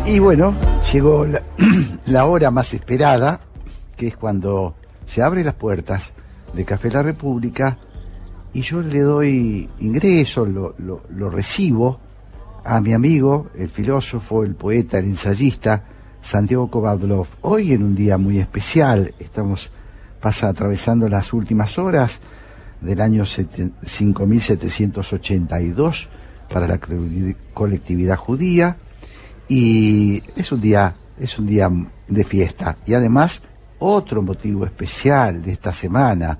Y bueno, llegó la hora más esperada, que es cuando se abren las puertas de Café La República y yo le doy ingreso, lo recibo a mi amigo, el filósofo, el poeta, el ensayista, Santiago Kovadlov. Hoy en un día muy especial, pasa atravesando las últimas horas del año 5782 para la colectividad judía, y es un día de fiesta. Y además, otro motivo especial de esta semana,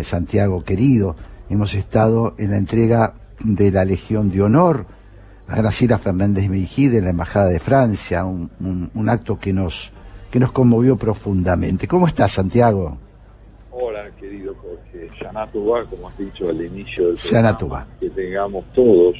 Santiago querido, hemos estado en la entrega de la Legión de Honor a Graciela Fernández Meijide de la Embajada de Francia, un acto que nos conmovió profundamente. ¿Cómo estás, Santiago? Hola, querido Jorge. Shana Tova, como has dicho al inicio del Shana programa, Tova. Que tengamos todos,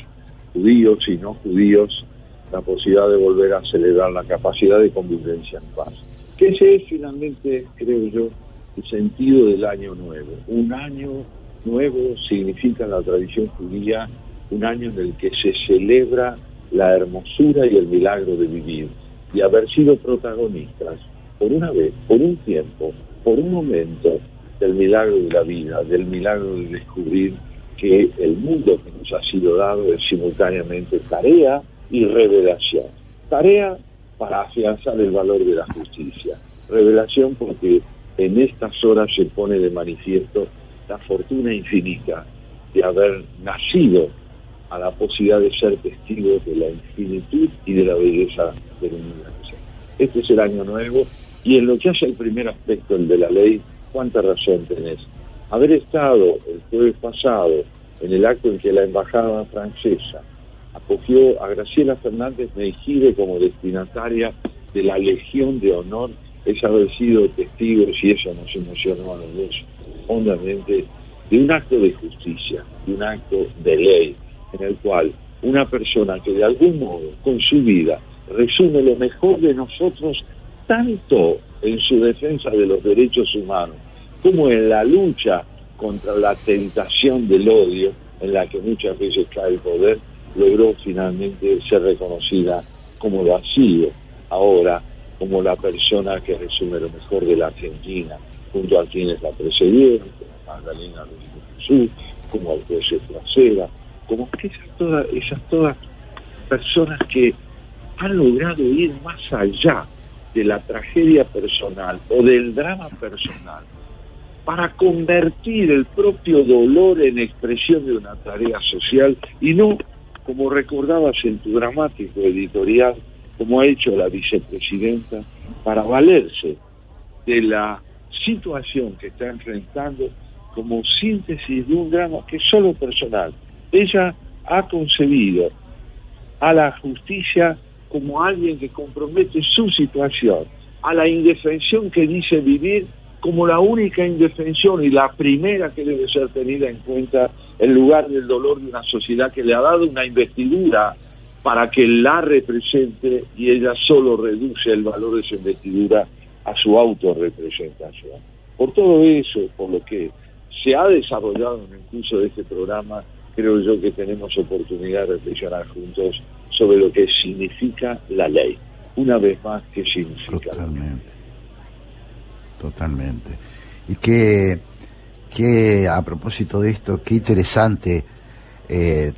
judíos y no judíos, la posibilidad de volver a celebrar la capacidad de convivencia en paz. Que ese es finalmente, creo yo, el sentido del año nuevo. Un año nuevo significa en la tradición judía un año en el que se celebra la hermosura y el milagro de vivir y haber sido protagonistas por una vez, por un tiempo, por un momento, del milagro de la vida, del milagro de descubrir que el mundo que nos ha sido dado es simultáneamente tarea y revelación. Tarea para afianzar el valor de la justicia. Revelación porque en estas horas se pone de manifiesto la fortuna infinita de haber nacido a la posibilidad de ser testigos de la infinitud y de la belleza del universo. Este es el año nuevo, y en lo que hace el primer aspecto, el de la ley, cuánta razón tenés. Haber estado el jueves pasado en el acto en que la embajada francesa acogió a Graciela Fernández Meijide como destinataria de la Legión de Honor, es haber sido testigos, y eso nos emocionó a los dos hondamente, de un acto de justicia, de un acto de ley, en el cual una persona que de algún modo, con su vida, resume lo mejor de nosotros, tanto en su defensa de los derechos humanos, como en la lucha contra la tentación del odio, en la que muchas veces cae el poder, logró finalmente ser reconocida como lo ha sido ahora, como la persona que resume lo mejor de la Argentina, junto a quienes la precedieron, como Magdalena Ruiz de Jesús, como al juez Estracera, como esas todas personas que han logrado ir más allá de la tragedia personal o del drama personal para convertir el propio dolor en expresión de una tarea social, y no, como recordabas en tu dramático editorial, como ha hecho la vicepresidenta, para valerse de la situación que está enfrentando como síntesis de un drama que es solo personal. Ella ha concebido a la justicia como alguien que compromete su situación, a la indefensión que dice vivir como la única indefensión y la primera que debe ser tenida en cuenta en lugar del dolor de una sociedad que le ha dado una investidura para que la represente, y ella solo reduce el valor de su investidura a su autorrepresentación. Por todo eso, por lo que se ha desarrollado en el curso de este programa, creo yo que tenemos oportunidad de reflexionar juntos sobre lo que significa la ley. Una vez más, ¿qué significa la ley? Totalmente. Y que a propósito de esto, qué interesante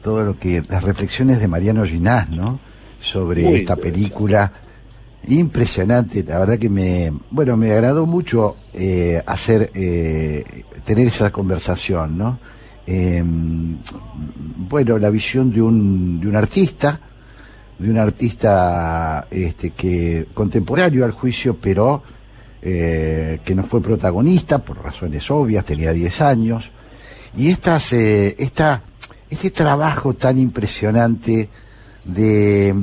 todo lo que las reflexiones de Mariano Ginás, ¿no? Sobre Muy esta película. Impresionante, la verdad que me agradó mucho tener esa conversación, ¿no? La visión de un artista que contemporáneo al juicio, pero que no fue protagonista por razones obvias, tenía 10 años, y este trabajo tan impresionante de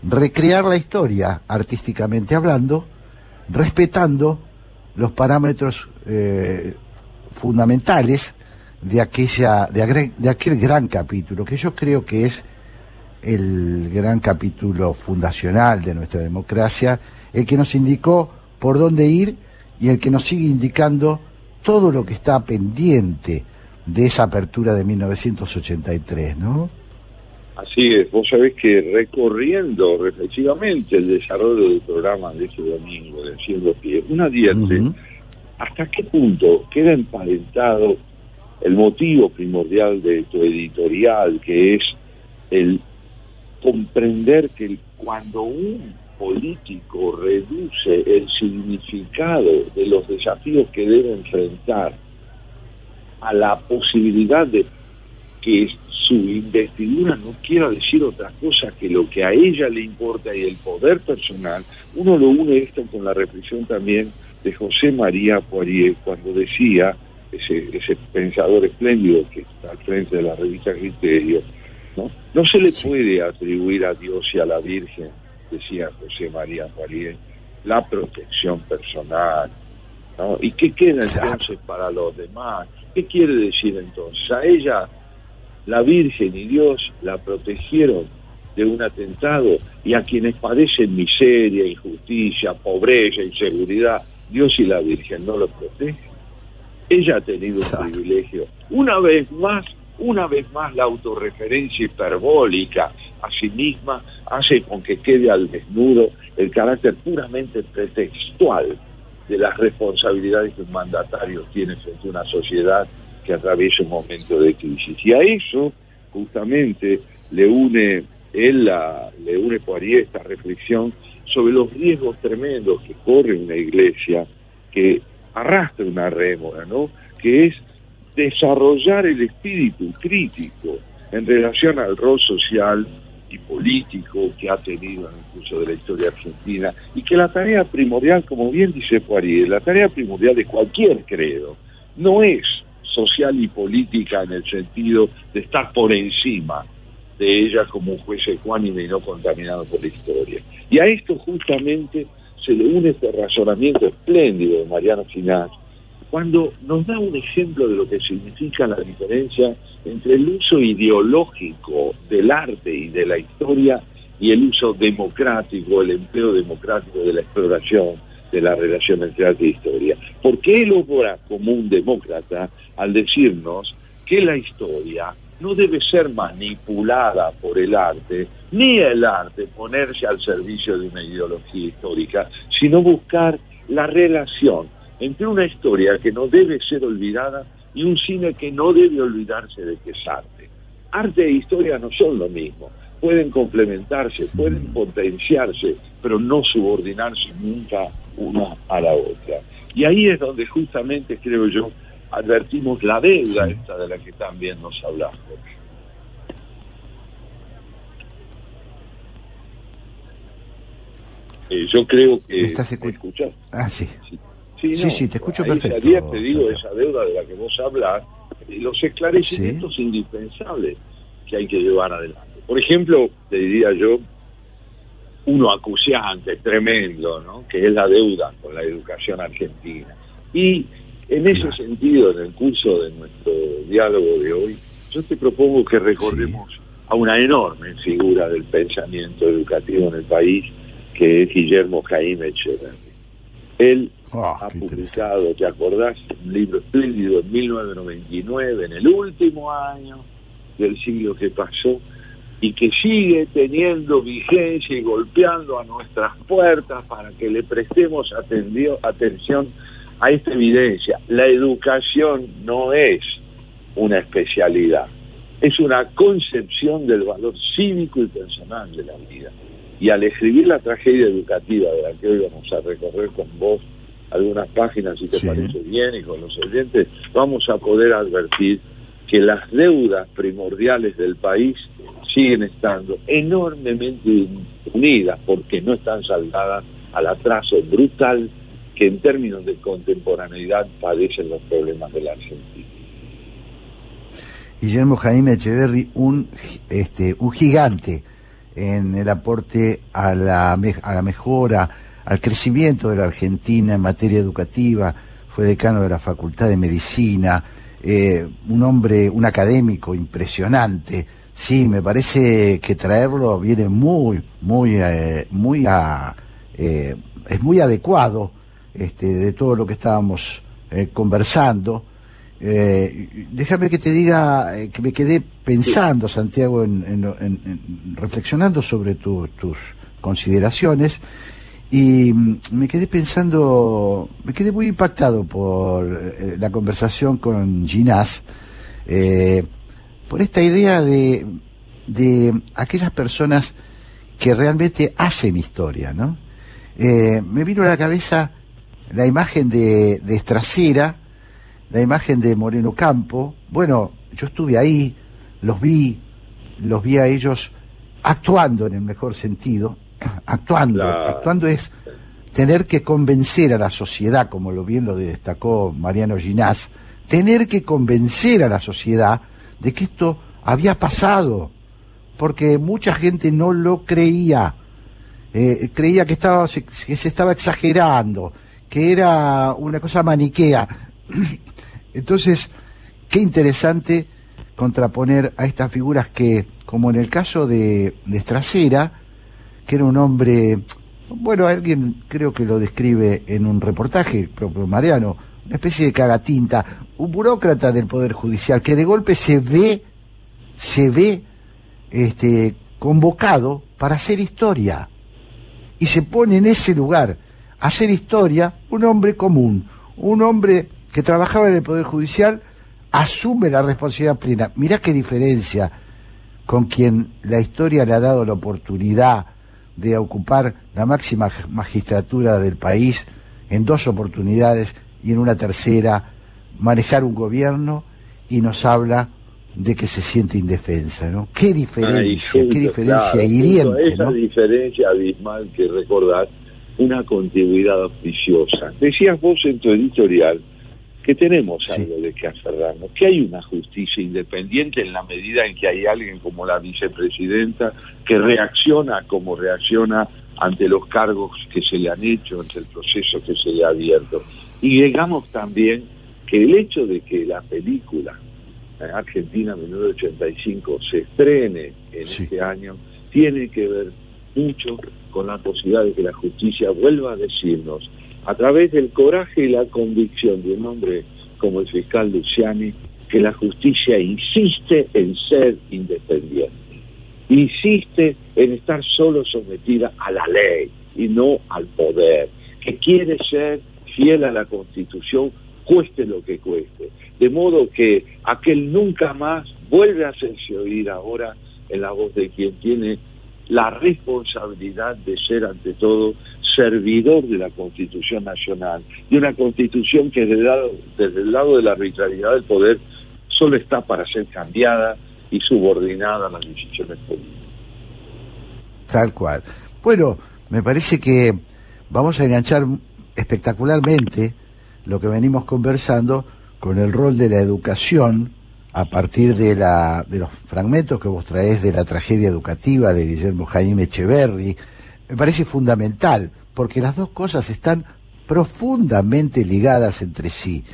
recrear la historia artísticamente hablando, respetando los parámetros fundamentales de aquel gran capítulo, que yo creo que es el gran capítulo fundacional de nuestra democracia, el que nos indicó por dónde ir y el que nos sigue indicando todo lo que está pendiente de esa apertura de 1983, ¿no? Así es, vos sabés que recorriendo reflexivamente el desarrollo del programa de este domingo de Haciendo Pie, uno advierte hasta qué punto queda emparentado el motivo primordial de tu editorial, que es el comprender que cuando un político reduce el significado de los desafíos que debe enfrentar a la posibilidad de que su investidura no quiera decir otra cosa que lo que a ella le importa y el poder personal, uno lo une esto con la reflexión también de José María Poirier, cuando decía, ese pensador espléndido que está al frente de la revista Criterio, no se le puede atribuir a Dios y a la Virgen, decía José María Poirier, la protección personal, ¿no? ¿Y qué queda entonces para los demás? ¿Qué quiere decir entonces? A ella, la Virgen y Dios la protegieron de un atentado, y a quienes padecen miseria, injusticia, pobreza, inseguridad, Dios y la Virgen no los protegen. Ella ha tenido un privilegio. Una vez más la autorreferencia hiperbólica a sí misma hace con que quede al desnudo el carácter puramente pretextual de las responsabilidades que un mandatario tiene frente a una sociedad que atraviesa un momento de crisis. Y a eso justamente le une Poirier esta reflexión sobre los riesgos tremendos que corre una iglesia que arrastra una rémora, ¿no? Que es desarrollar el espíritu crítico en relación al rol social y político que ha tenido en el curso de la historia argentina, y que la tarea primordial, como bien dice Poirier, la tarea primordial de cualquier credo no es social y política en el sentido de estar por encima de ella como un juez ecuánime y no contaminado por la historia. Y a esto justamente se le une este razonamiento espléndido de Mariano Ginás, cuando nos da un ejemplo de lo que significa la diferencia entre el uso ideológico del arte y de la historia y el uso democrático, el empleo democrático de la exploración de la relación entre arte e historia. Porque él obra como un demócrata al decirnos que la historia no debe ser manipulada por el arte, ni el arte ponerse al servicio de una ideología histórica, sino buscar la relación entre una historia que no debe ser olvidada y un cine que no debe olvidarse de que es arte. Arte e historia no son lo mismo, pueden complementarse, pueden potenciarse, pero no subordinarse nunca una a la otra. Y ahí es donde justamente, creo yo, advertimos la deuda esta de la que también nos hablamos. Yo creo que... ¿Me escuchás? Ah, sí. Sí, te escucho ahí perfecto. Ayer te digo, esa deuda de la que vos hablas, los esclarecimientos indispensables que hay que llevar adelante. Por ejemplo, te diría yo, uno acuciante, tremendo, ¿no? Que es la deuda con la educación argentina. Y en ese sentido, en el curso de nuestro diálogo de hoy, yo te propongo que recordemos a una enorme figura del pensamiento educativo en el país, que es Guillermo Jaime Echeverri. Él ha publicado, ¿te acordás? Un libro espléndido en 1999, en el último año del siglo que pasó, y que sigue teniendo vigencia y golpeando a nuestras puertas para que le prestemos atención a esta evidencia. La educación no es una especialidad, es una concepción del valor cívico y personal de la vida. Y al escribir la tragedia educativa de la que hoy vamos a recorrer con vos algunas páginas, si te parece bien, y con los oyentes, vamos a poder advertir que las deudas primordiales del país siguen estando enormemente unidas, porque no están saldadas al atraso brutal que en términos de contemporaneidad padecen los problemas de la Argentina. Guillermo Jaime Echeverri, un gigante en el aporte a la mejora, al crecimiento de la Argentina en materia educativa. Fue decano de la Facultad de Medicina, un hombre, un académico impresionante. Sí, me parece que traerlo viene es muy adecuado de todo lo que estábamos conversando. Déjame que te diga que me quedé pensando, Santiago, reflexionando sobre tus consideraciones, y me quedé muy impactado por la conversación con Ginás, por esta idea de aquellas personas que realmente hacen historia, ¿no? Me vino a la cabeza la imagen de Estracera, la imagen de Moreno Campo. Bueno, yo estuve ahí, los vi a ellos actuando en el mejor sentido. Actuando es tener que convencer a la sociedad, como bien lo destacó Mariano Ginás, tener que convencer a la sociedad de que esto había pasado, porque mucha gente no lo creía, creía que se estaba exagerando, que era una cosa maniquea. Entonces, qué interesante contraponer a estas figuras que, como en el caso de Estracera, que era un hombre, bueno, alguien creo que lo describe en un reportaje, el propio Mariano, una especie de cagatinta, un burócrata del Poder Judicial, que de golpe se ve convocado para hacer historia, y se pone en ese lugar a hacer historia. Un hombre común, un hombre que trabajaba en el Poder Judicial, asume la responsabilidad plena. Mirá qué diferencia con quien la historia le ha dado la oportunidad de ocupar la máxima magistratura del país en 2 oportunidades, y en una tercera manejar un gobierno, y nos habla de que se siente indefensa, ¿no? Qué diferencia, claro, hiriente, esa, ¿no? Diferencia abismal que recordar, una continuidad auspiciosa. Decías vos en tu editorial que tenemos algo de que aferrarnos, que hay una justicia independiente en la medida en que hay alguien como la vicepresidenta que reacciona como reacciona ante los cargos que se le han hecho, ante el proceso que se le ha abierto. Y digamos también que el hecho de que la película Argentina 1985 se estrene en este año tiene que ver mucho con la posibilidad de que la justicia vuelva a decirnos, a través del coraje y la convicción de un hombre como el fiscal Luciani, que la justicia insiste en ser independiente, insiste en estar solo sometida a la ley y no al poder, que quiere ser fiel a la Constitución, cueste lo que cueste. De modo que aquel nunca más vuelve a hacerse oír ahora en la voz de quien tiene la responsabilidad de ser ante todo servidor de la Constitución Nacional, de una Constitución que desde el lado de la arbitrariedad del poder solo está para ser cambiada y subordinada a las decisiones políticas. Tal cual. Bueno, me parece que vamos a enganchar espectacularmente lo que venimos conversando con el rol de la educación a partir de los fragmentos que vos traés de la tragedia educativa de Guillermo Jaime Echeverri. Me parece fundamental, porque las dos cosas están profundamente ligadas entre sí.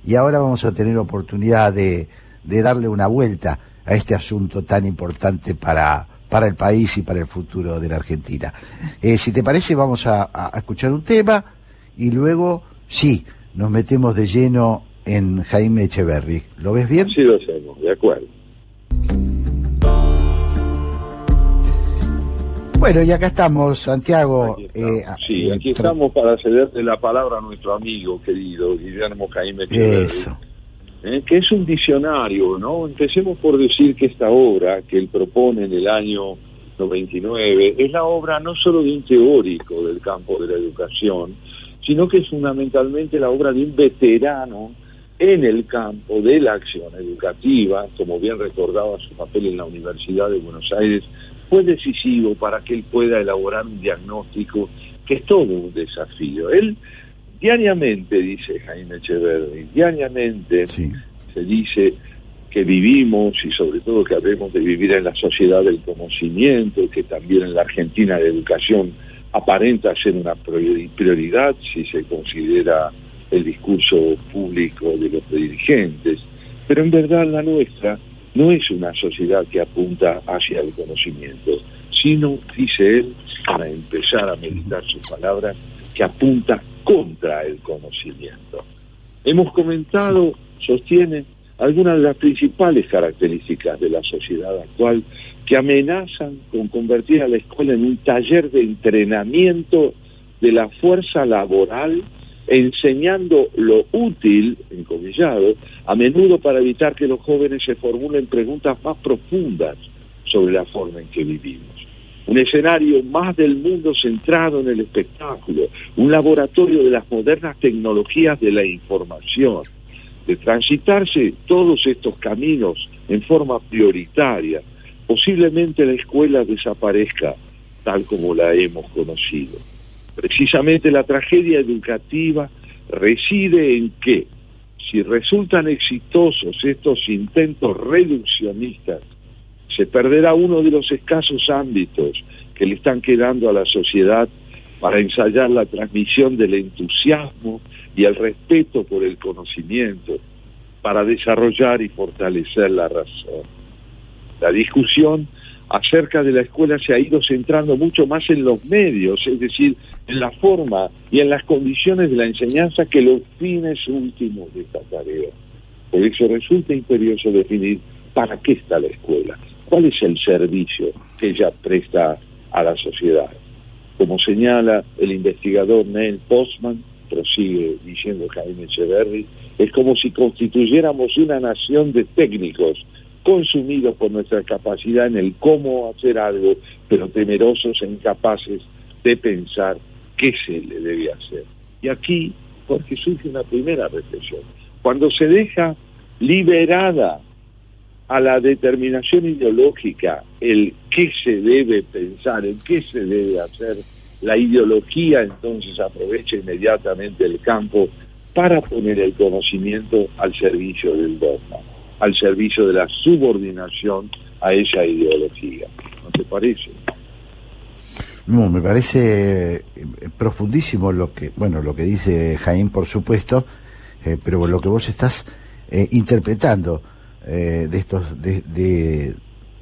Y ahora vamos a tener oportunidad de darle una vuelta a este asunto tan importante para el país y para el futuro de la Argentina. Si te parece, vamos a escuchar un tema y luego, sí, nos metemos de lleno en Jaime Echeverri. ¿Lo ves bien? Sí, lo hacemos, de acuerdo. Bueno, y acá estamos, Santiago. Aquí estamos para cederle la palabra a nuestro amigo querido Guillermo Jaime Echeverri. Eso. Que es un diccionario, ¿no? Empecemos por decir que esta obra que él propone en el año 99 es la obra no solo de un teórico del campo de la educación, sino que es fundamentalmente la obra de un veterano en el campo de la acción educativa. Como bien recordaba, su papel en la Universidad de Buenos Aires fue decisivo para que él pueda elaborar un diagnóstico que es todo un desafío. Él diariamente, dice Jaime Echeverri, diariamente se dice que vivimos, y sobre todo que hablemos de vivir en la sociedad del conocimiento, que también en la Argentina la educación aparenta ser una prioridad si se considera el discurso público de los dirigentes, pero en verdad la nuestra no es una sociedad que apunta hacia el conocimiento, sino, dice él, para empezar a meditar sus palabras, que apunta contra el conocimiento. Hemos comentado sostiene algunas de las principales características de la sociedad actual que amenazan con convertir a la escuela en un taller de entrenamiento de la fuerza laboral, enseñando lo útil, encomillado, a menudo para evitar que los jóvenes se formulen preguntas más profundas sobre la forma en que vivimos. Un escenario más del mundo centrado en el espectáculo, un laboratorio de las modernas tecnologías de la información. De transitarse todos estos caminos en forma prioritaria, posiblemente la escuela desaparezca tal como la hemos conocido. Precisamente la tragedia educativa reside en que, si resultan exitosos estos intentos reduccionistas, se perderá uno de los escasos ámbitos que le están quedando a la sociedad para ensayar la transmisión del entusiasmo y el respeto por el conocimiento, para desarrollar y fortalecer la razón. La discusión acerca de la escuela se ha ido centrando mucho más en los medios, es decir, en la forma y en las condiciones de la enseñanza que los fines últimos de esta tarea. Por eso resulta imperioso definir para qué está la escuela, cuál es el servicio que ella presta a la sociedad. Como señala el investigador Neil Postman, prosigue diciendo Jaime Echeverry, es como si constituyéramos una nación de técnicos consumidos por nuestra capacidad en el cómo hacer algo, pero temerosos e incapaces de pensar qué se le debe hacer. Y aquí, porque surge una primera reflexión. Cuando se deja liberada a la determinación ideológica el qué se debe pensar, el qué se debe hacer, la ideología entonces aprovecha inmediatamente el campo para poner el conocimiento al servicio del dogma, al servicio de la subordinación a esa ideología. ¿No te parece? No, me parece profundísimo lo que dice Jaime, por supuesto, pero lo que vos estás interpretando de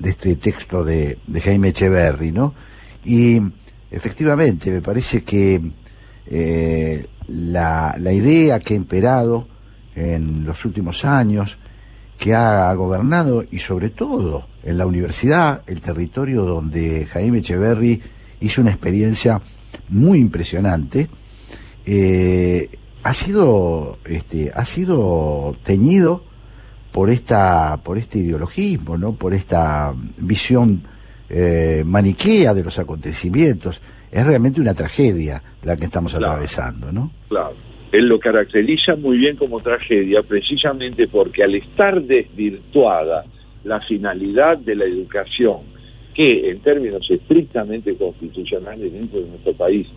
este texto de Jaime Echeverry, ¿no? Y efectivamente me parece que la idea que ha imperado en los últimos años, que ha gobernado, y sobre todo en la universidad, el territorio donde Jaime Echeverry hizo una experiencia muy impresionante, ha sido teñido por este ideologismo, ¿no? Por esta visión maniquea de los acontecimientos. Es realmente una tragedia la que estamos atravesando, ¿no? Claro. Él lo caracteriza muy bien como tragedia, precisamente porque al estar desvirtuada la finalidad de la educación, que en términos estrictamente constitucionales dentro de nuestro país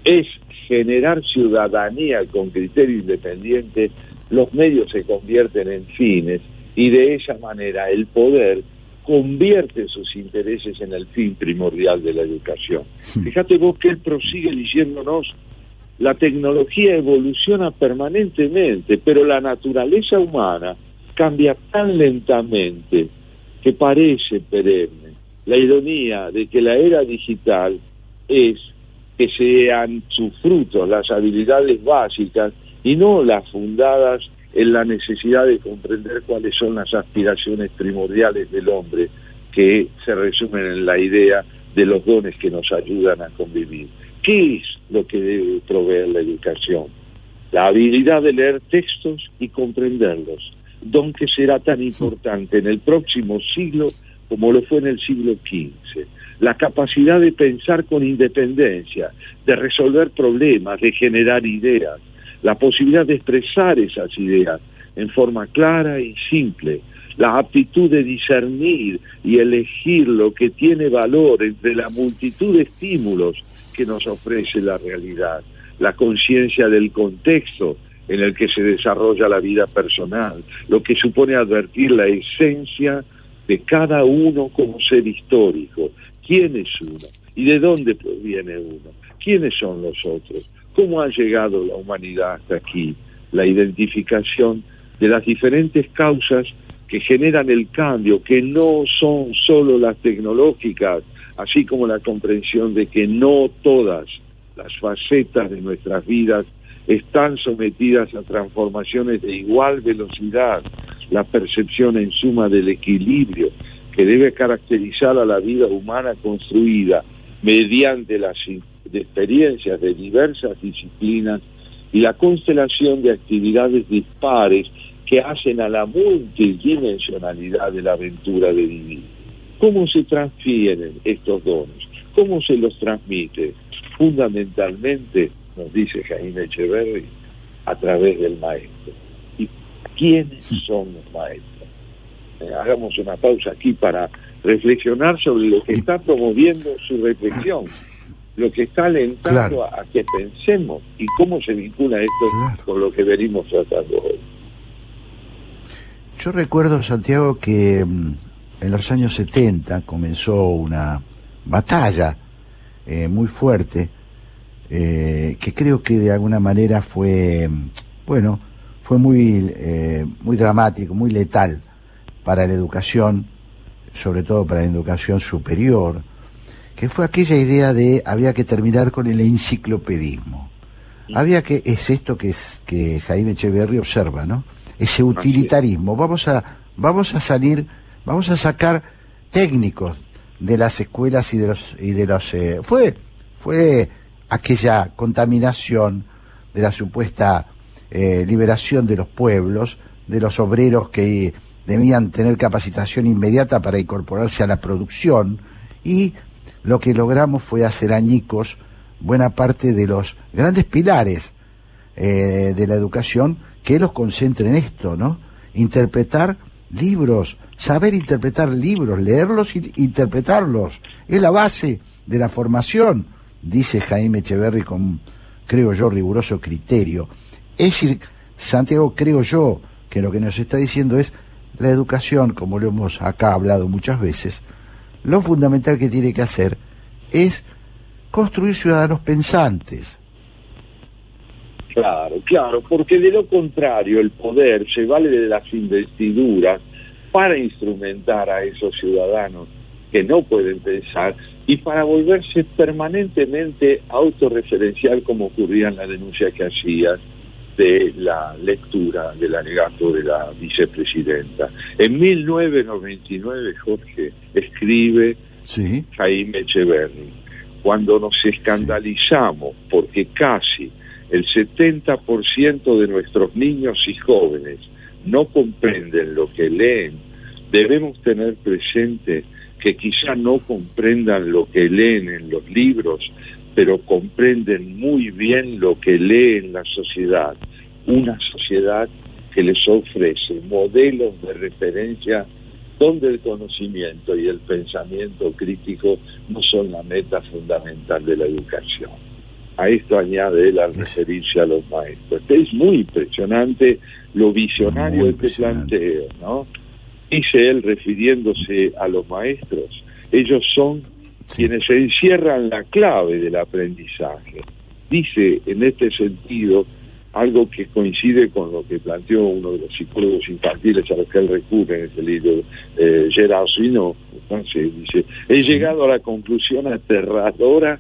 es generar ciudadanía con criterio independiente, los medios se convierten en fines y de esa manera el poder convierte sus intereses en el fin primordial de la educación. Fíjate vos que él prosigue diciéndonos: la tecnología evoluciona permanentemente, pero la naturaleza humana cambia tan lentamente que parece perenne. La ironía de que la era digital es que sean sus frutos las habilidades básicas y no las fundadas en la necesidad de comprender cuáles son las aspiraciones primordiales del hombre, que se resumen en la idea de los dones que nos ayudan a convivir. ¿Qué es lo que debe proveer la educación? La habilidad de leer textos y comprenderlos, don que será tan importante en el próximo siglo como lo fue en el siglo XV. La capacidad de pensar con independencia, de resolver problemas, de generar ideas, la posibilidad de expresar esas ideas en forma clara y simple, la aptitud de discernir y elegir lo que tiene valor entre la multitud de estímulos que nos ofrece la realidad, la conciencia del contexto en el que se desarrolla la vida personal, lo que supone advertir la esencia de cada uno como ser histórico. ¿Quién es uno? ¿Y de dónde proviene uno? ¿Quiénes son los otros? ¿Cómo ha llegado la humanidad hasta aquí? La identificación de las diferentes causas que generan el cambio, que no son solo las tecnológicas, así como la comprensión de que no todas las facetas de nuestras vidas están sometidas a transformaciones de igual velocidad. La percepción en suma del equilibrio que debe caracterizar a la vida humana construida mediante las experiencias de diversas disciplinas y la constelación de actividades dispares que hacen a la multidimensionalidad de la aventura de vivir. ¿Cómo se transfieren estos dones? ¿Cómo se los transmite? Fundamentalmente, nos dice Jaime Echeverry, a través del maestro. ¿Y quiénes son los maestros? Hagamos una pausa aquí para reflexionar sobre lo que está promoviendo su reflexión, lo que está alentando claro. a que pensemos y cómo se vincula esto Claro. con lo que venimos tratando hoy. Yo recuerdo, Santiago, que en los años 70 comenzó una batalla muy fuerte, que creo que de alguna manera fue muy dramático, muy letal para la educación, sobre todo para la educación superior, que fue aquella idea de había que terminar con el enciclopedismo. Es esto que Jaime Echeverry observa, ¿no? Ese utilitarismo. Vamos a sacar técnicos de las escuelas fue aquella contaminación de la supuesta liberación de los pueblos, de los obreros que debían tener capacitación inmediata para incorporarse a la producción, y lo que logramos fue hacer añicos buena parte de los grandes pilares de la educación, que los concentra en esto, ¿no? Interpretar libros, saber interpretar libros, leerlos y interpretarlos, es la base de la formación, dice Jaime Echeverry con, creo yo, riguroso criterio. Es decir, Santiago, creo yo que lo que nos está diciendo es la educación, como lo hemos acá hablado muchas veces, lo fundamental que tiene que hacer es construir ciudadanos pensantes. Claro, porque de lo contrario el poder se vale de las investiduras para instrumentar a esos ciudadanos que no pueden pensar y para volverse permanentemente autorreferencial, como ocurría en la denuncia que hacías de la lectura del alegato de la vicepresidenta. En 1999, Jorge, escribe Sí. Jaime Echeverry, cuando nos escandalizamos porque casi el 70% de nuestros niños y jóvenes no comprenden lo que leen, debemos tener presente que quizá no comprendan lo que leen en los libros, pero comprenden muy bien lo que lee en la sociedad, una sociedad que les ofrece modelos de referencia donde el conocimiento y el pensamiento crítico no son la meta fundamental de la educación. A esto añade él al referirse a los maestros. Es muy impresionante lo visionario de este planteo, ¿no? Dice él, refiriéndose a los maestros, ellos son quienes encierran la clave del aprendizaje. Dice en este sentido algo que coincide con lo que planteó uno de los psicólogos infantiles a los que él recurre en ese libro, Gerard Swinnock. Entonces dice, he llegado a la conclusión aterradora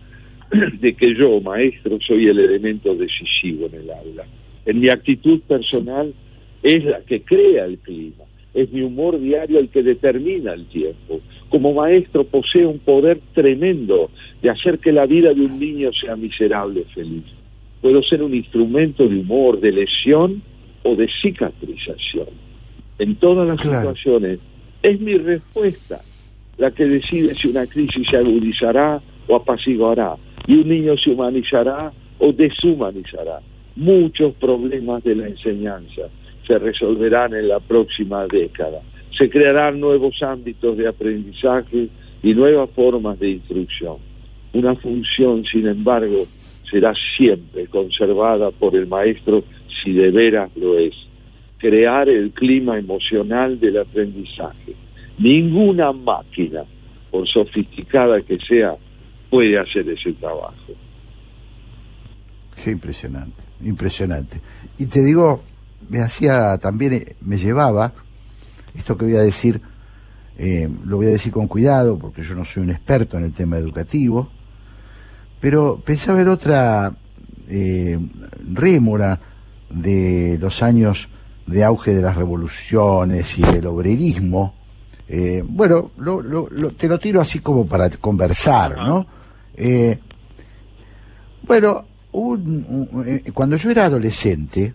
de que yo, maestro, soy el elemento decisivo en el aula. En mi actitud personal es la que crea el clima, es mi humor diario el que determina el tiempo. Como maestro poseo un poder tremendo de hacer que la vida de un niño sea miserable o feliz. Puedo ser un instrumento de humor, de lesión o de cicatrización. En todas las situaciones es mi respuesta la que decide si una crisis se agudizará o apaciguará, y un niño se humanizará o deshumanizará. Muchos problemas de la enseñanza se resolverán en la próxima década. Se crearán nuevos ámbitos de aprendizaje y nuevas formas de instrucción. Una función, sin embargo, será siempre conservada por el maestro si de veras lo es: crear el clima emocional del aprendizaje. Ninguna máquina, por sofisticada que sea, puede hacer ese trabajo. Qué impresionante, impresionante. Y te digo, me llevaba, esto que voy a decir, lo voy a decir con cuidado, porque yo no soy un experto en el tema educativo, pero pensaba en rémora de los años de auge de las revoluciones y del obrerismo. Bueno, te lo tiro así como para conversar, ¿no? Bueno, cuando yo era adolescente,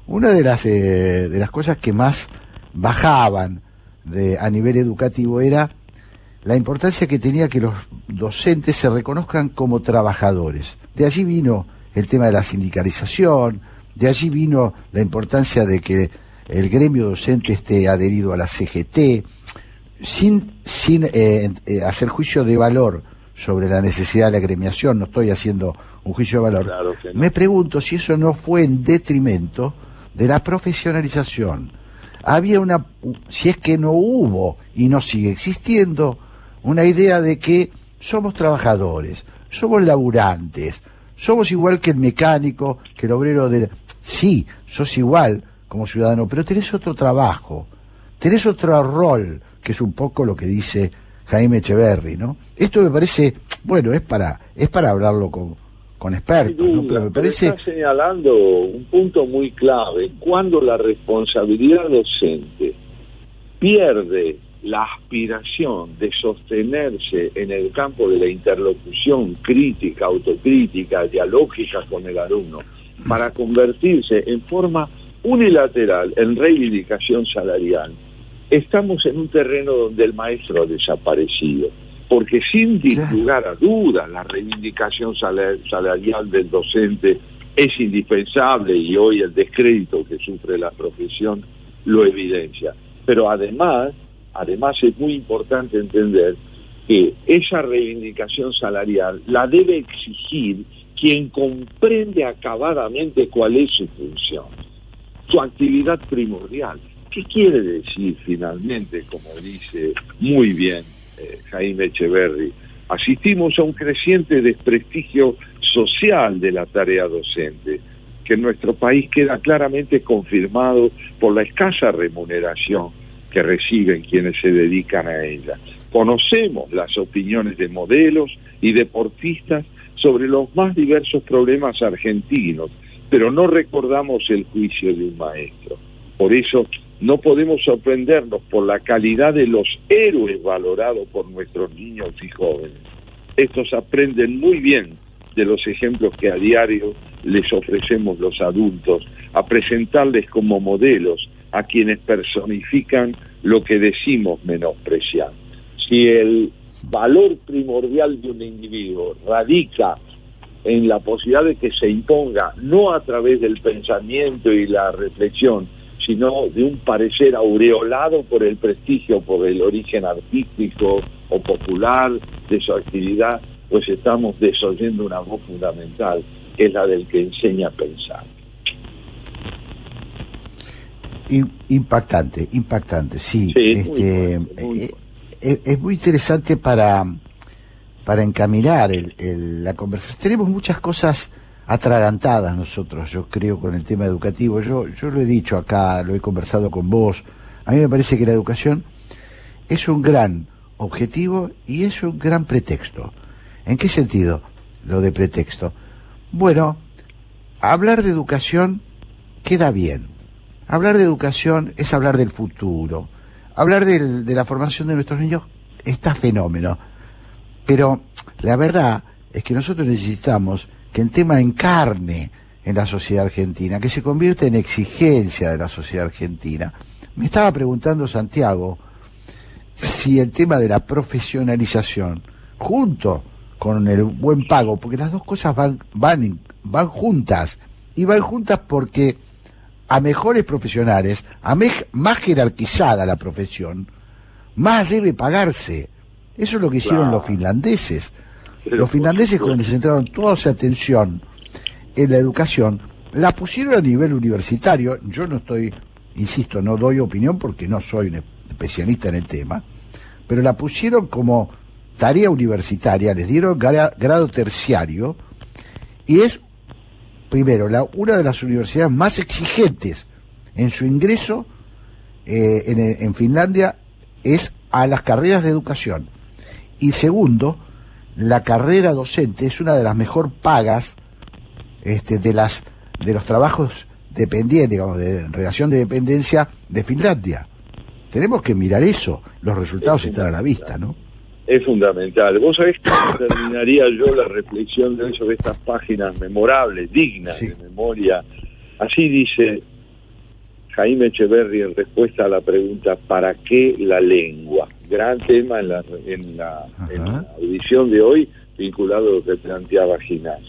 una de las cosas que más bajaban a nivel educativo era la importancia que tenía que los docentes se reconozcan como trabajadores. De allí vino el tema de la sindicalización, de allí vino la importancia de que el gremio docente esté adherido a la CGT, sin hacer juicio de valor sobre la necesidad de la agremiación. No estoy haciendo un juicio de valor. Claro que no. Me pregunto si eso no fue en detrimento de la profesionalización. Había si es que no hubo y no sigue existiendo, una idea de que somos trabajadores, somos laburantes, somos igual que el mecánico, que el obrero Sí, sos igual como ciudadano, pero tenés otro trabajo, tenés otro rol, que es un poco lo que dice Jaime Echeverry, ¿no? Esto me parece, bueno, es para hablarlo con expertos, Sin duda, ¿no? Pero me parece... Está señalando un punto muy clave. Cuando la responsabilidad docente pierde la aspiración de sostenerse en el campo de la interlocución crítica, autocrítica, dialógica con el alumno, para convertirse en forma unilateral en reivindicación salarial, estamos en un terreno donde el maestro ha desaparecido, porque sin lugar a dudas la reivindicación salarial del docente es indispensable, y hoy el descrédito que sufre la profesión lo evidencia. Pero además es muy importante entender que esa reivindicación salarial la debe exigir quien comprende acabadamente cuál es su función, su actividad primordial. ¿Qué quiere decir finalmente? Como dice muy bien Jaime Echeverry, asistimos a un creciente desprestigio social de la tarea docente, que en nuestro país queda claramente confirmado por la escasa remuneración que reciben quienes se dedican a ella. Conocemos las opiniones de modelos y deportistas sobre los más diversos problemas argentinos, pero no recordamos el juicio de un maestro. Por eso no podemos sorprendernos por la calidad de los héroes valorados por nuestros niños y jóvenes. Estos aprenden muy bien de los ejemplos que a diario les ofrecemos los adultos, a presentarles como modelos a quienes personifican lo que decimos menospreciar. Si el valor primordial de un individuo radica en la posibilidad de que se imponga, no a través del pensamiento y la reflexión, sino de un parecer aureolado por el prestigio, por el origen artístico o popular de su actividad, pues estamos desoyendo una voz fundamental, que es la del que enseña a pensar. Impactante, sí. Es muy interesante para encaminar la conversación. Tenemos muchas cosas atragantadas nosotros, yo creo, con el tema educativo. Yo lo he dicho acá, lo he conversado con vos. A mí me parece que la educación es un gran objetivo y es un gran pretexto. ¿En qué sentido lo de pretexto? Bueno, hablar de educación queda bien. Hablar de educación es hablar del futuro. Hablar de la formación de nuestros niños está fenómeno. Pero la verdad es que nosotros necesitamos que el tema encarne en la sociedad argentina, que se convierta en exigencia de la sociedad argentina. Me estaba preguntando Santiago si el tema de la profesionalización, junto con el buen pago, porque las dos cosas van juntas, y van juntas porque a mejores profesionales, más jerarquizada la profesión, más debe pagarse. Eso es lo que hicieron los finlandeses. Los finlandeses, cuando centraron toda su atención en la educación, la pusieron a nivel universitario. Yo no doy opinión porque no soy un especialista en el tema, pero la pusieron como tarea universitaria, les dieron grado terciario, y es, primero, una de las universidades más exigentes en su ingreso en Finlandia es a las carreras de educación. Y segundo, la carrera docente es una de las mejor pagas de los trabajos dependientes, digamos, de relación de dependencia de Finlandia. Tenemos que mirar eso, los resultados están a la vista, ¿no? Es fundamental. Vos sabés cómo terminaría yo la reflexión de eso, de estas páginas memorables, dignas de memoria. Así dice Jaime Echeverry en respuesta a la pregunta ¿para qué la lengua? Gran tema en la audición de hoy, vinculado a lo que planteaba Ginás.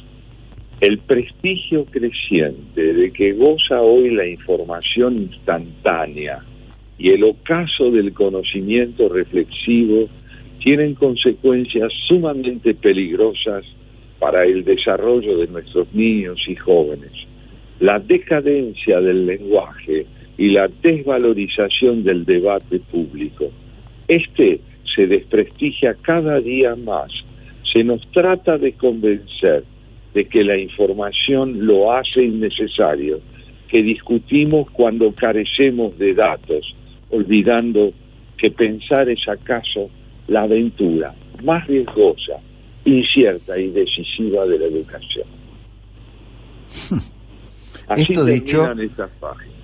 El prestigio creciente de que goza hoy la información instantánea y el ocaso del conocimiento reflexivo tienen consecuencias sumamente peligrosas para el desarrollo de nuestros niños y jóvenes. La decadencia del lenguaje y la desvalorización del debate público. Se desprestigia cada día más. Se nos trata de convencer de que la información lo hace innecesario, que discutimos cuando carecemos de datos, olvidando que pensar es acaso la aventura más riesgosa, incierta y decisiva de la educación. Así esto dicho estas páginas.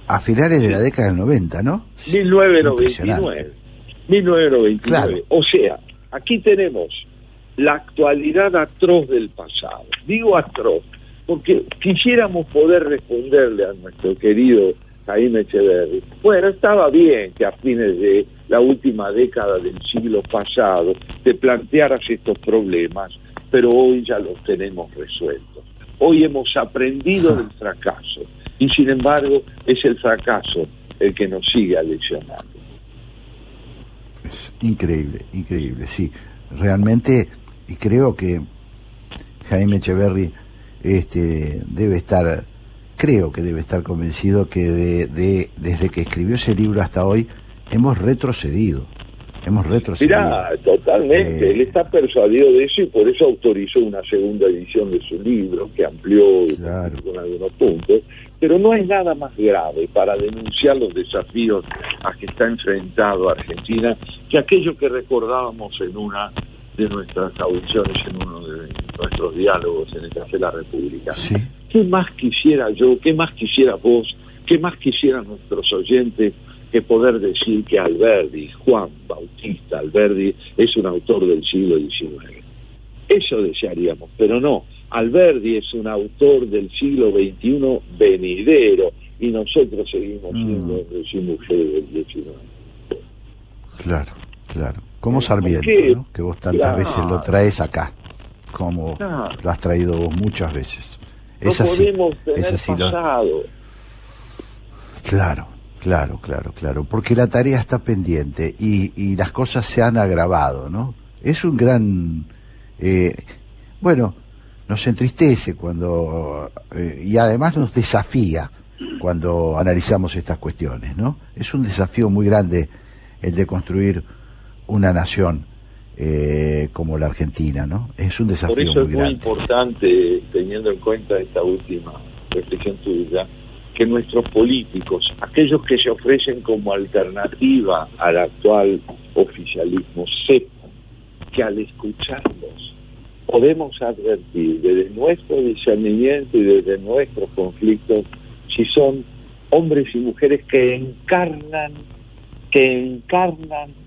A finales de la década del 90, ¿no? 1999. 1999. Claro. O sea, aquí tenemos la actualidad atroz del pasado. Digo atroz, porque quisiéramos poder responderle a nuestro querido Jaime Echeverry. Bueno, estaba bien que a fines de la última década del siglo pasado te plantearas estos problemas, pero hoy ya los tenemos resueltos. Hoy hemos aprendido del fracaso y sin embargo es el fracaso el que nos sigue aleccionando. Es increíble, increíble, sí. Realmente, y creo que Jaime Echeverry debe estar convencido que desde que escribió ese libro hasta hoy hemos retrocedido. Mirá, totalmente, él está persuadido de eso y por eso autorizó una segunda edición de su libro que amplió con algunos puntos, pero no hay nada más grave para denunciar los desafíos a que está enfrentado Argentina que aquello que recordábamos en una de nuestras audiciones, en uno de nuestros diálogos en el Café de la República. Sí. ¿Qué más quisiera yo, qué más quisiera vos, qué más quisieran nuestros oyentes que poder decir que Alberdi, Juan Bautista Alberdi, es un autor del siglo XIX? Eso desearíamos, pero no. Alberdi es un autor del siglo XXI venidero y nosotros seguimos siendo hombres y mujeres del XIX. Claro. Como Sarmiento, ¿no? Que vos tantas veces lo traes acá, como lo has traído vos muchas veces. No podemos tener pasado. Claro, porque la tarea está pendiente y las cosas se han agravado, ¿no? Es un gran... nos entristece cuando... y además nos desafía cuando analizamos estas cuestiones, ¿no? Es un desafío muy grande el de construir una nación como la Argentina, ¿no? Es un desafío muy grande. Por eso es muy importante, teniendo en cuenta esta última reflexión tuya, que nuestros políticos, aquellos que se ofrecen como alternativa al actual oficialismo, sepan que al escucharlos podemos advertir desde nuestro discernimiento y desde nuestros conflictos si son hombres y mujeres que encarnan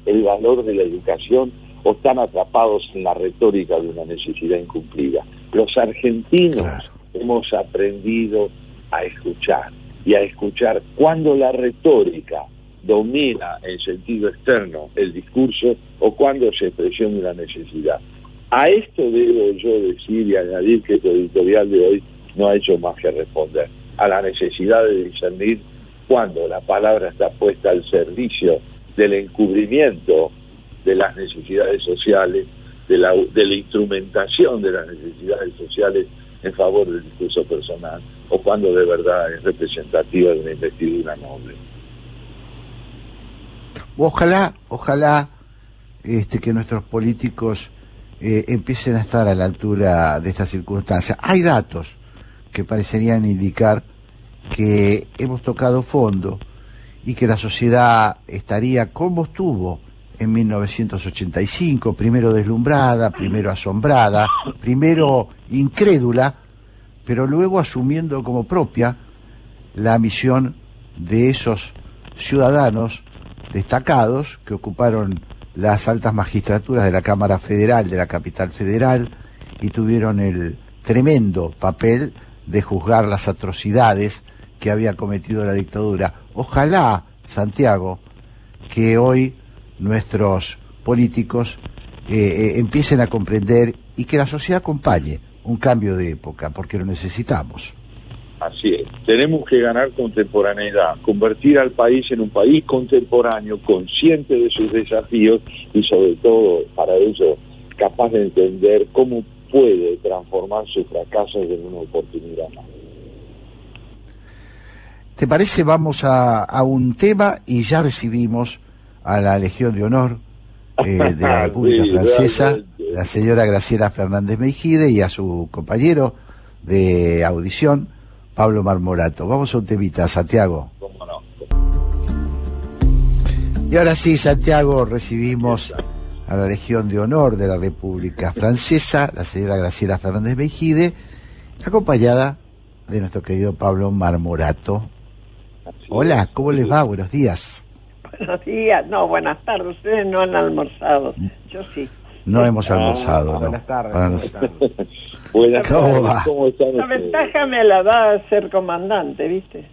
el valor de la educación o están atrapados en la retórica de una necesidad incumplida. Los argentinos hemos aprendido a escuchar, y a escuchar cuando la retórica domina en sentido externo el discurso o cuando se expresiona una necesidad. A esto debo yo decir y añadir que tu editorial de hoy no ha hecho más que responder a la necesidad de discernir cuando la palabra está puesta al servicio del encubrimiento de las necesidades sociales, de la instrumentación de las necesidades sociales en favor del discurso personal, o cuando de verdad es representativa de una investidura noble. Ojalá que nuestros políticos empiecen a estar a la altura de estas circunstancias. Hay datos que parecerían indicar que hemos tocado fondo y que la sociedad estaría como estuvo en 1985, primero deslumbrada, primero asombrada, primero incrédula, pero luego asumiendo como propia la misión de esos ciudadanos destacados que ocuparon las altas magistraturas de la Cámara Federal, de la capital federal, y tuvieron el tremendo papel de juzgar las atrocidades que había cometido la dictadura. Ojalá, Santiago, que hoy nuestros políticos empiecen a comprender y que la sociedad acompañe un cambio de época, porque lo necesitamos. Así es, tenemos que ganar contemporaneidad, convertir al país en un país contemporáneo, consciente de sus desafíos y sobre todo para ello capaz de entender cómo puede transformar sus fracasos en una oportunidad más. ¿Te parece? Vamos a un tema y ya recibimos a la Legión de Honor de la República Francesa, realmente, la señora Graciela Fernández Meijide, y a su compañero de audición, Pablo Marmorato. Vamos a un temita, Santiago. ¿Cómo no? Y ahora sí, Santiago, recibimos a la Legión de Honor de la República Francesa, la señora Graciela Fernández Meijide, acompañada de nuestro querido Pablo Marmorato. Hola, ¿cómo les va? Buenos días. Buenos días, no, buenas tardes. Ustedes no han almorzado, yo sí. No hemos almorzado, no. Buenas tardes. Buenas ¿Cómo va? tardes, ¿cómo están La ustedes? ventaja me la da ser comandante, ¿viste?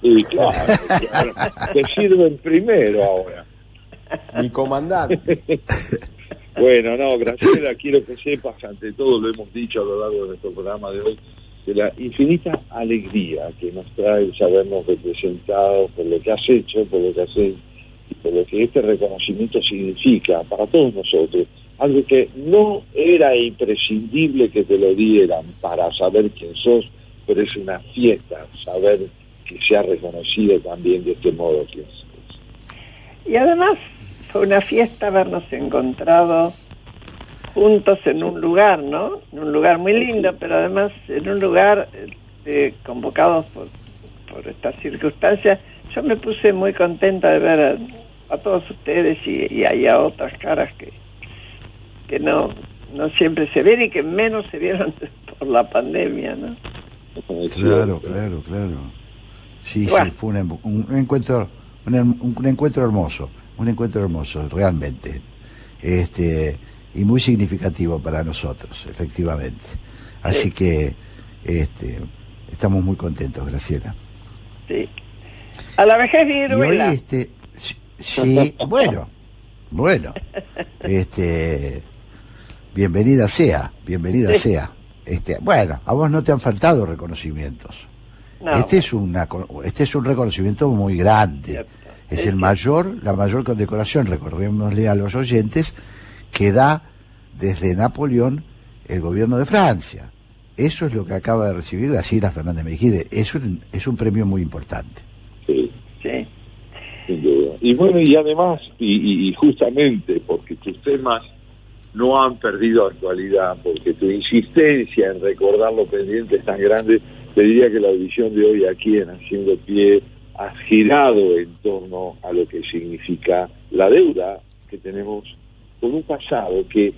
Sí, claro, te sirven primero ahora. Mi comandante. Bueno, no, Graciela, quiero que sepas, ante todo lo hemos dicho a lo largo de nuestro programa de hoy, de la infinita alegría que nos trae el sabernos representados por lo que has hecho, por lo que haces y por lo que este reconocimiento significa para todos nosotros. Algo que no era imprescindible que te lo dieran para saber quién sos, pero es una fiesta saber que se ha reconocido también de este modo quién sos. Y además fue una fiesta habernos encontrado juntos en un lugar, ¿no? En un lugar muy lindo, pero además en un lugar convocados por estas circunstancias. Yo me puse muy contenta de ver a todos ustedes y hay a otras caras que no siempre se ven y que menos se vieron por la pandemia, ¿no? Claro. Sí, Bueno. sí, fue un encuentro hermoso, realmente. Y muy significativo para nosotros, efectivamente. Así Sí. que estamos muy contentos, Graciela. Sí. A la vejez Y hoy, viruela. sí, bueno, bienvenida sea. Sí. Bueno, a vos no te han faltado reconocimientos. No, Este es un reconocimiento muy grande. cierto. Es Sí, la mayor condecoración, recordémosle a los oyentes, que da desde Napoleón el gobierno de Francia. Eso es lo que acaba de recibir Graciela Fernández Meijide. Es un premio muy importante. Sí, sí. sin duda. Y bueno, y además, y justamente porque tus temas no han perdido actualidad, porque tu insistencia en recordar lo pendiente es tan grande, te diría que la audición de hoy aquí en Haciendo Pie ha girado en torno a lo que significa la deuda que tenemos con un pasado que,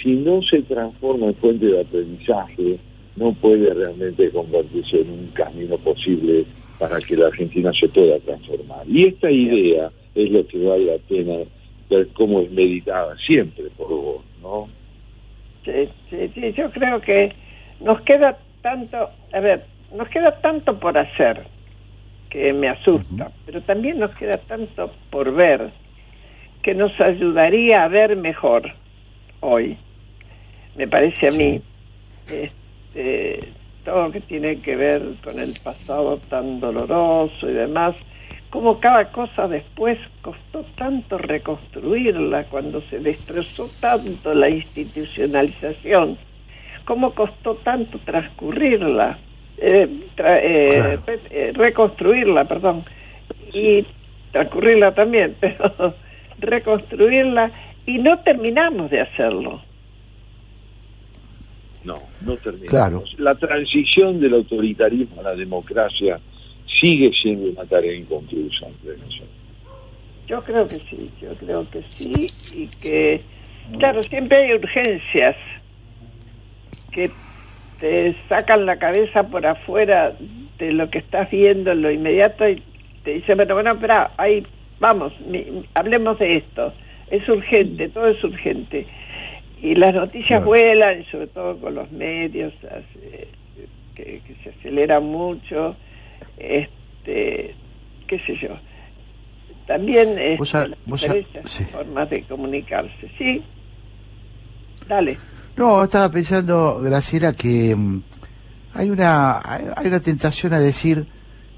si no se transforma en fuente de aprendizaje, no puede realmente convertirse en un camino posible para que la Argentina se pueda transformar. Y esta idea es lo que vale la pena ver cómo es meditada siempre por vos, ¿no? Sí, yo creo que nos queda tanto por hacer, que me asusta, pero también nos queda tanto por ver, que nos ayudaría a ver mejor hoy. Me parece a mí, todo lo que tiene que ver con el pasado tan doloroso y demás, como cada cosa después costó tanto reconstruirla cuando se destrozó tanto la institucionalización, cómo costó tanto transcurrirla, reconstruirla, perdón, y transcurrirla también, pero reconstruirla, y no terminamos de hacerlo. No terminamos. Claro. La transición del autoritarismo a la democracia sigue siendo una tarea inconclusa entre nosotros. Yo creo que sí, y que, claro, siempre hay urgencias que te sacan la cabeza por afuera de lo que estás viendo en lo inmediato y te dicen, bueno, espera, ahí vamos, hablemos de esto, es urgente, todo es urgente. Y las noticias vuelan, sobre todo con los medios, que se aceleran mucho, qué sé yo. También diferentes formas de comunicarse. Sí, dale. No, estaba pensando, Graciela, que hay una tentación a decir,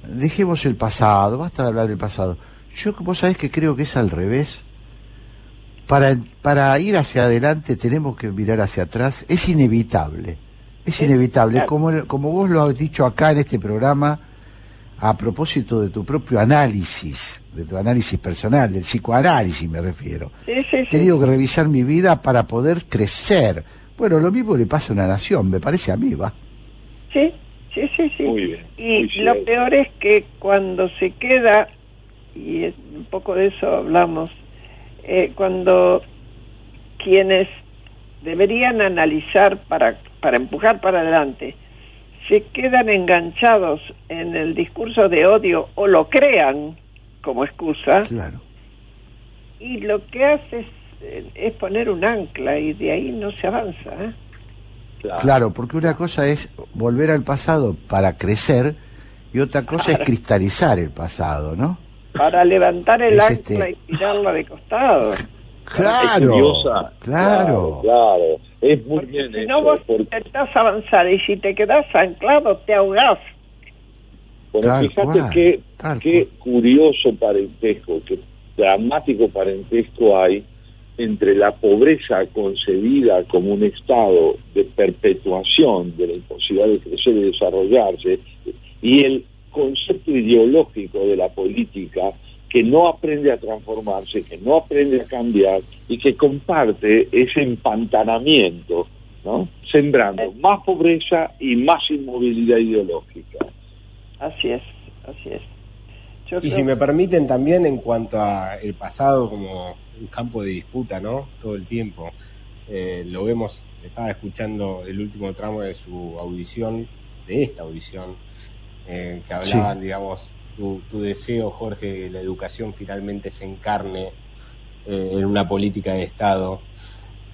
dejemos el pasado, basta de hablar del pasado. Vos sabés que creo que es al revés. Para ir hacia adelante tenemos que mirar hacia atrás. Es inevitable. Claro. Como vos lo has dicho acá en este programa, a propósito de tu propio análisis, de tu análisis personal, del psicoanálisis me refiero. He tenido que revisar mi vida para poder crecer. Bueno, lo mismo le pasa a una nación, me parece a mí, ¿va? Sí. Muy bien. Y lo peor es que cuando se queda, y un poco de eso hablamos, cuando quienes deberían analizar para empujar para adelante se quedan enganchados en el discurso de odio o lo crean como excusa, claro, y lo que hace es poner un ancla y de ahí no se avanza, ¿eh? Claro, porque una cosa es volver al pasado para crecer y otra cosa es cristalizar el pasado, ¿no? Para levantar el ancla y tirarla de costado. Claro. Es muy porque bien si no, vos intentás avanzar y si te quedás anclado te ahogás. Bueno, fíjate qué curioso parentesco, qué dramático parentesco hay entre la pobreza concebida como un estado de perpetuación de la imposibilidad de crecer y desarrollarse y el concepto ideológico de la política que no aprende a transformarse, que no aprende a cambiar y que comparte ese empantanamiento, ¿no? Sembrando más pobreza y más inmovilidad ideológica. Así es. Y si me permiten también en cuanto a el pasado como un campo de disputa, ¿no? Todo el tiempo. Lo vemos, estaba escuchando el último tramo de su audición, de esta audición, que hablaban, digamos, tu deseo, Jorge, que la educación finalmente se encarne en una política de Estado.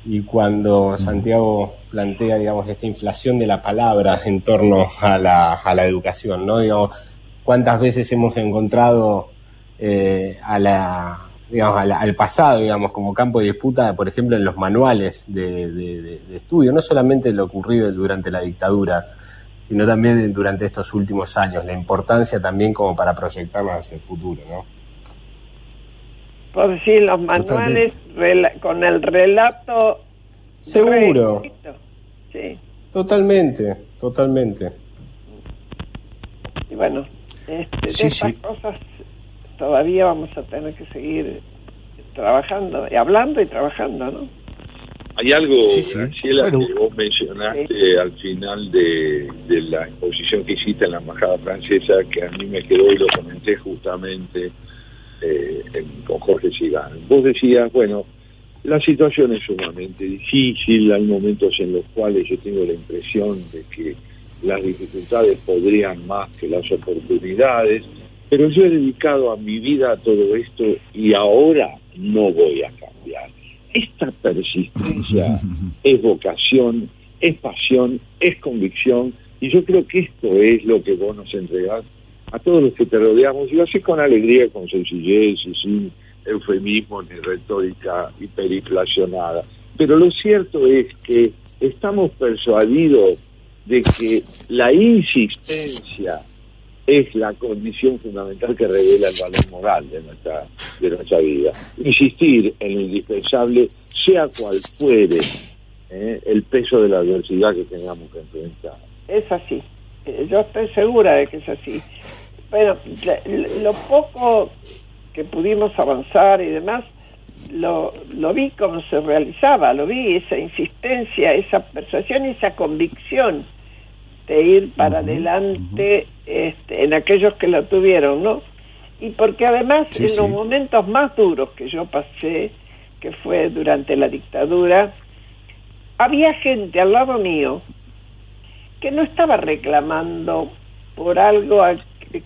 Y cuando Santiago plantea, digamos, esta inflación de la palabra en torno a la educación, ¿no? Digamos, ¿cuántas veces hemos encontrado al pasado, digamos, como campo de disputa, por ejemplo, en los manuales de estudio, no solamente lo ocurrido durante la dictadura, sino también durante estos últimos años, la importancia también como para proyectarnos hacia el futuro, ¿no? Por decir, los manuales con el relato... Seguro. Sí. Totalmente. Y bueno, de estas cosas todavía vamos a tener que seguir trabajando, hablando y trabajando, ¿no? Hay algo, Graciela, que vos mencionaste al final de la exposición que hiciste en la Embajada Francesa, que a mí me quedó y lo comenté justamente con Jorge Cigán. Vos decías, bueno, la situación es sumamente difícil, hay momentos en los cuales yo tengo la impresión de que las dificultades podrían más que las oportunidades, pero yo he dedicado a mi vida a todo esto y ahora no voy a cambiar. Esta persistencia es vocación, es pasión, es convicción, y yo creo que esto es lo que vos nos entregás a todos los que te rodeamos, y lo haces con alegría, con sencillez y sin eufemismo ni retórica hiperinflacionada. Pero lo cierto es que estamos persuadidos de que la insistencia es la condición fundamental que revela el valor moral de nuestra vida. Insistir en lo indispensable, sea cual fuere el peso de la adversidad que tengamos que enfrentar. Es así. Yo estoy segura de que es así. Bueno, lo poco que pudimos avanzar y demás, lo vi como se realizaba, lo vi, esa insistencia, esa persuasión y esa convicción de ir para adelante en aquellos que lo tuvieron, ¿no? Y porque además en los momentos más duros que yo pasé, que fue durante la dictadura, había gente al lado mío que no estaba reclamando por algo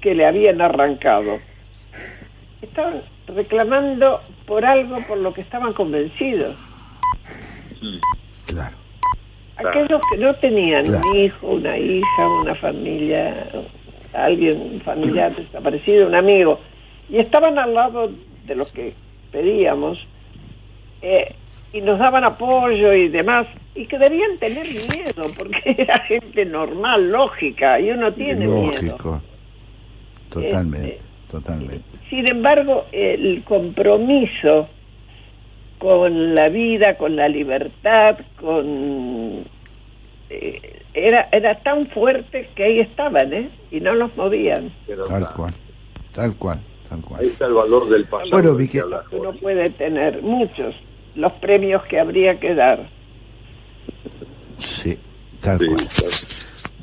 que le habían arrancado. Estaban reclamando por algo por lo que estaban convencidos. Claro. Aquellos que no tenían un hijo, una hija, una familia, alguien, un familiar desaparecido, un amigo, y estaban al lado de lo que pedíamos, y nos daban apoyo y demás, y que debían tener miedo, porque era gente normal, lógica, y uno tiene miedo. Lógico, totalmente. Sin embargo, el compromiso con la vida, con la libertad, era tan fuerte que ahí estaban, y no los movían. Tal cual. Ahí está el valor del pasado. Bueno, uno puede tener muchos los premios que habría que dar. Sí, tal cual.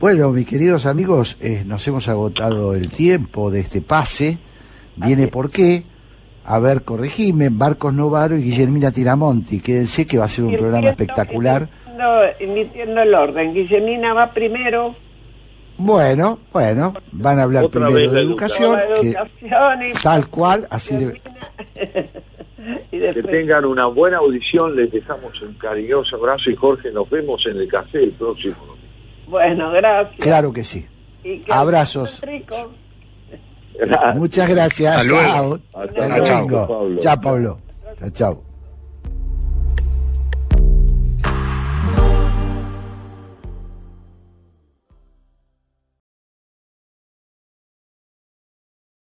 Bueno, mis queridos amigos, nos hemos agotado el tiempo de este pase. Viene por qué. A ver, corregime, Marcos Novaro y Guillermina Tiramonti. Quédense que va a ser un programa espectacular. Emitiendo el orden. Guillermina va primero. Bueno, van a hablar Otra primero vez de educación. Tal cual, así debe. Que tengan una buena audición, les dejamos un cariñoso abrazo y Jorge, nos vemos en el café el próximo domingo. Bueno, gracias. Claro que sí. Abrazos. Rico. Muchas gracias. Hasta luego. Chao. Hasta luego. Chao, Pablo. Chao.